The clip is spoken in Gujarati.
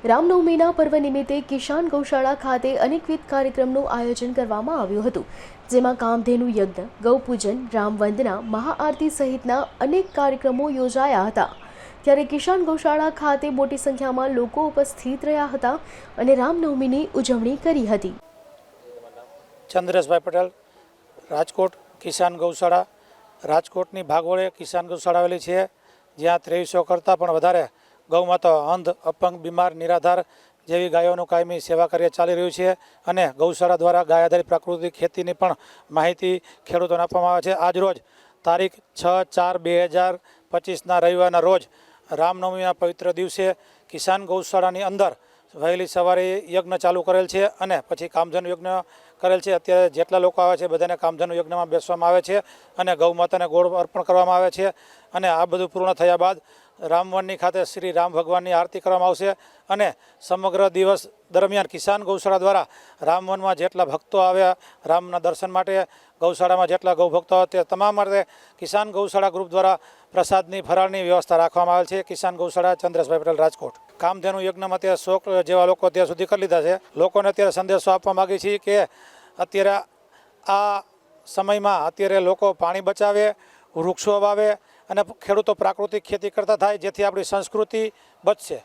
રામનવમીના પર્વ નિમિત્તે કિસાન ગૌશાળા ખાતે અનેકવિધ કાર્યક્રમનું આયોજન કરવામાં આવ્યું હતું, જેમાં કામધેનુ યજ્ઞ, ગૌપૂજન, રામવંદના, મહાઆરતી સહિતના અનેક કાર્યક્રમો યોજાયા હતા। ત્યારે કિસાન ગૌશાળા ખાતે મોટી સંખ્યામાં લોકો ઉપસ્થિત રહ્યા હતા અને રામનવમીની ઉજવણી કરી હતી। ચંદ્રેશભાઈ પટેલ, રાજકોટ કિસાન ગૌશાળા। રાજકોટની ભાગોળે કિસાન ગૌશાળા આવેલી છે, જ્યાં 2300 કરતાં પણ વધારે ગૌમાતા, અંધ, અપંગ, બીમાર, નિરાધાર જેવી ગાયોનું કાયમી સેવા કાર્ય ચાલી રહ્યું છે અને ગૌશાળા દ્વારા ગાય આધારિત પ્રાકૃતિક ખેતીની પણ માહિતી ખેડૂતોને આપવામાં આવે છે। આજરોજ તારીખ 6/4/2025ના રવિવારના રોજ રામનવમીના પવિત્ર દિવસે કિસાન ગૌશાળાની અંદર વહેલી સવારે યજ્ઞ ચાલુ કરેલ છે અને પછી કામધેનુ યજ્ઞ કરેલ છે। અત્યારે જેટલા લોકો આવે છે બધાને કામધેનુ યજ્ઞમાં બેસવામાં આવે છે અને ગૌમાતાને ગોળ અર્પણ કરવામાં આવે છે અને આ બધું પૂર્ણ થયા બાદ રામવનની ખાતે શ્રી રામ ભગવાનની આરતી કરવામાં આવશે અને સમગ્ર દિવસ દરમિયાન કિસાન ગૌશાળા દ્વારા રામવનમાં જેટલા ભક્તો આવ્યા રામના દર્શન માટે, ગૌશાળામાં જેટલા ગૌભક્તો તે તમામ માટે કિસાન ગૌશાળા ગ્રુપ દ્વારા પ્રસાદની ફરાળની વ્યવસ્થા રાખવામાં આવેલ છે। કિસાન ગૌશાળા, ચંદ્રેશભાઈ પટેલ, રાજકોટ। કામધેનુ યજ્ઞમાં અત્યારે 100 જેવા લોકો અત્યાર સુધી કરી લીધા છે। લોકોને અત્યારે સંદેશો આપવા માગીએ છીએ કે અત્યારે આ સમયમાં અત્યારે લોકો પાણી બચાવે, વૃક્ષો વાવે અને ખેડૂતો પ્રાકૃતિક ખેતી કરતા થાય, જેથી આપણી સંસ્કૃતિ બચશે।